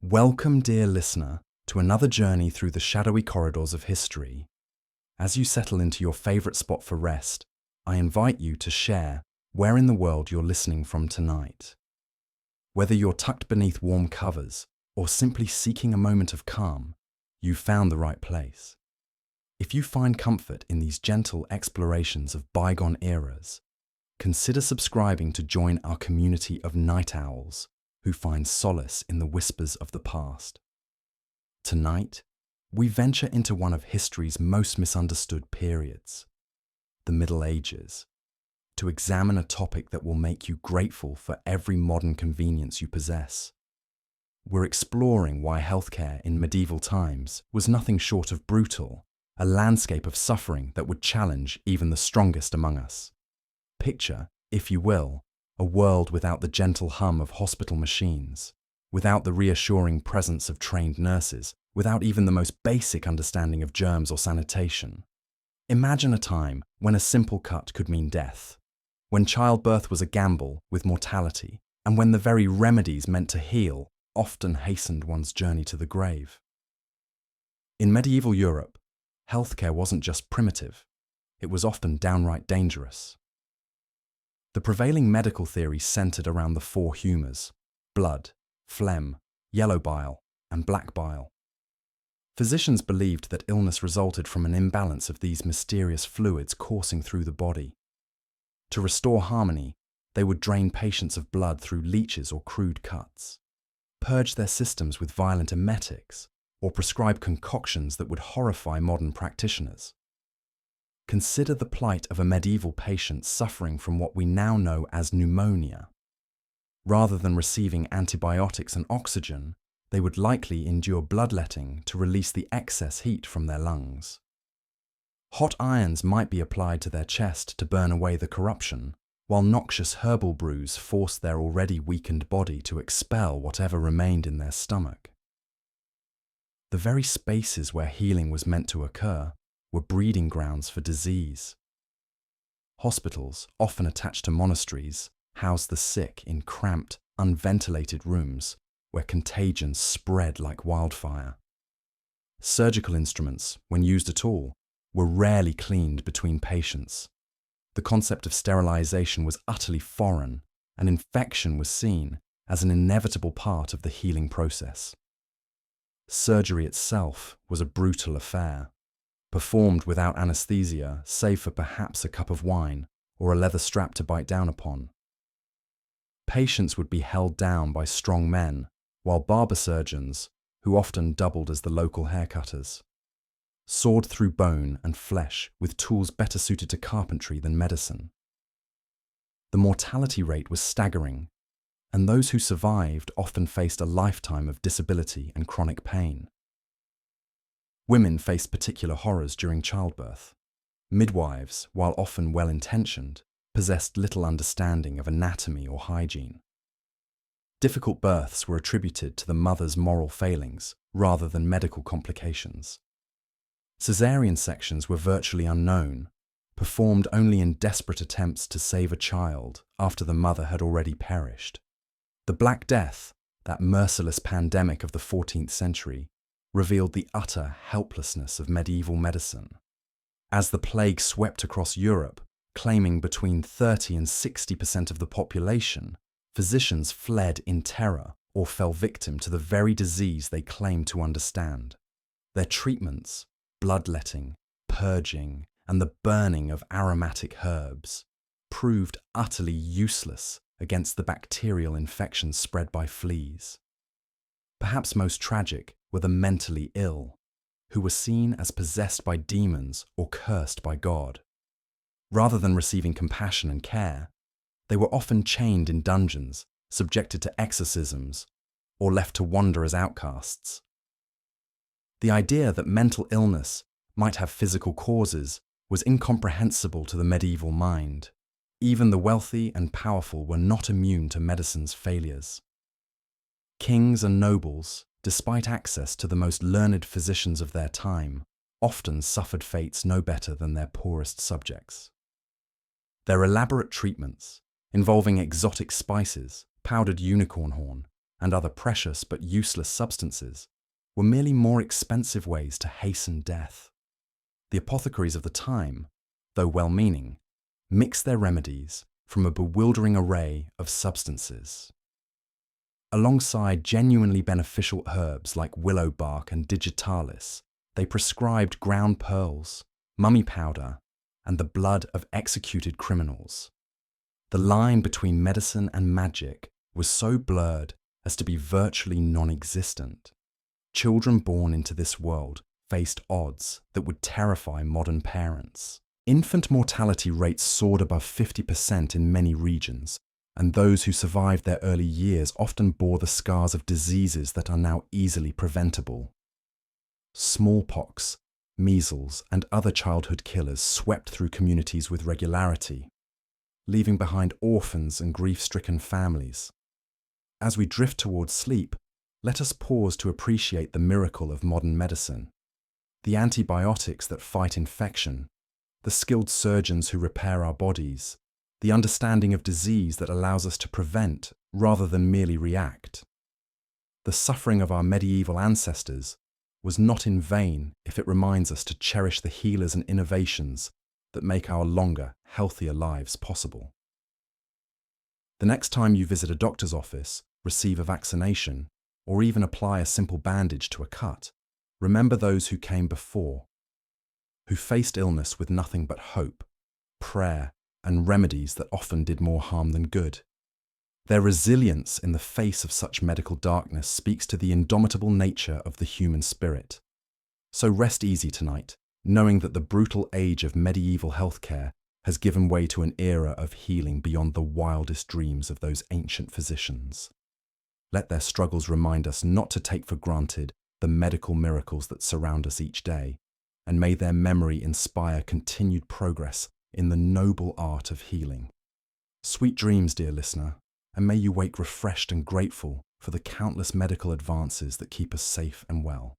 Welcome, dear listener, to another journey through the shadowy corridors of history. As you settle into your favorite spot for rest, I invite you to share where in the world you're listening from tonight. Whether you're tucked beneath warm covers or simply seeking a moment of calm, you've found the right place. If you find comfort in these gentle explorations of bygone eras, consider subscribing to join our community of night owls who find solace in the whispers of the past. Tonight, we venture into one of history's most misunderstood periods, the Middle Ages, to examine a topic that will make you grateful for every modern convenience you possess. We're exploring why healthcare in medieval times was nothing short of brutal, a landscape of suffering that would challenge even the strongest among us. Picture, if you will, a world without the gentle hum of hospital machines, without the reassuring presence of trained nurses, without even the most basic understanding of germs or sanitation. Imagine a time when a simple cut could mean death, when childbirth was a gamble with mortality, and when the very remedies meant to heal often hastened one's journey to the grave. In medieval Europe, healthcare wasn't just primitive, it was often downright dangerous. The prevailing medical theory centered around the four humours: blood, phlegm, yellow bile, and black bile. Physicians believed that illness resulted from an imbalance of these mysterious fluids coursing through the body. To restore harmony, they would drain patients of blood through leeches or crude cuts, purge their systems with violent emetics, or prescribe concoctions that would horrify modern practitioners. Consider the plight of a medieval patient suffering from what we now know as pneumonia. Rather than receiving antibiotics and oxygen, they would likely endure bloodletting to release the excess heat from their lungs. Hot irons might be applied to their chest to burn away the corruption, while noxious herbal brews forced their already weakened body to expel whatever remained in their stomach. The very spaces where healing was meant to occur were breeding grounds for disease. Hospitals, often attached to monasteries, housed the sick in cramped, unventilated rooms where contagion spread like wildfire. Surgical instruments, when used at all, were rarely cleaned between patients. The concept of sterilization was utterly foreign, and infection was seen as an inevitable part of the healing process. Surgery itself was a brutal affair, performed without anesthesia save for perhaps a cup of wine or a leather strap to bite down upon. Patients would be held down by strong men, while barber surgeons, who often doubled as the local haircutters, sawed through bone and flesh with tools better suited to carpentry than medicine. The mortality rate was staggering, and those who survived often faced a lifetime of disability and chronic pain. Women faced particular horrors during childbirth. Midwives, while often well-intentioned, possessed little understanding of anatomy or hygiene. Difficult births were attributed to the mother's moral failings rather than medical complications. Caesarean sections were virtually unknown, performed only in desperate attempts to save a child after the mother had already perished. The Black Death, that merciless pandemic of the 14th century, revealed the utter helplessness of medieval medicine. As the plague swept across Europe, claiming between 30 and 60% of the population, physicians fled in terror or fell victim to the very disease they claimed to understand. Their treatments, bloodletting, purging, and the burning of aromatic herbs, proved utterly useless against the bacterial infections spread by fleas. Perhaps most tragic were the mentally ill, who were seen as possessed by demons or cursed by God. Rather than receiving compassion and care, they were often chained in dungeons, subjected to exorcisms, or left to wander as outcasts. The idea that mental illness might have physical causes was incomprehensible to the medieval mind. Even the wealthy and powerful were not immune to medicine's failures. Kings and nobles, despite access to the most learned physicians of their time, often suffered fates no better than their poorest subjects. Their elaborate treatments, involving exotic spices, powdered unicorn horn, and other precious but useless substances were merely more expensive ways to hasten death. The apothecaries of the time, though well-meaning, mixed their remedies from a bewildering array of substances. Alongside genuinely beneficial herbs like willow bark and digitalis, they prescribed ground pearls, mummy powder, and the blood of executed criminals. The line between medicine and magic was so blurred as to be virtually non-existent. Children born into this world faced odds that would terrify modern parents. Infant mortality rates soared above 50% in many regions, and those who survived their early years often bore the scars of diseases that are now easily preventable. Smallpox, measles, and other childhood killers swept through communities with regularity, leaving behind orphans and grief-stricken families. As we drift towards sleep, let us pause to appreciate the miracle of modern medicine. The antibiotics that fight infection, the skilled surgeons who repair our bodies, the understanding of disease that allows us to prevent rather than merely react. The suffering of our medieval ancestors was not in vain if it reminds us to cherish the healers and innovations that make our longer, healthier lives possible. The next time you visit a doctor's office, receive a vaccination, or even apply a simple bandage to a cut, remember those who came before, who faced illness with nothing but hope, prayer, and remedies that often did more harm than good. Their resilience in the face of such medical darkness speaks to the indomitable nature of the human spirit. So rest easy tonight, knowing that the brutal age of medieval healthcare has given way to an era of healing beyond the wildest dreams of those ancient physicians. Let their struggles remind us not to take for granted the medical miracles that surround us each day, and may their memory inspire continued progress in the noble art of healing. Sweet dreams, dear listener, and may you wake refreshed and grateful for the countless medical advances that keep us safe and well.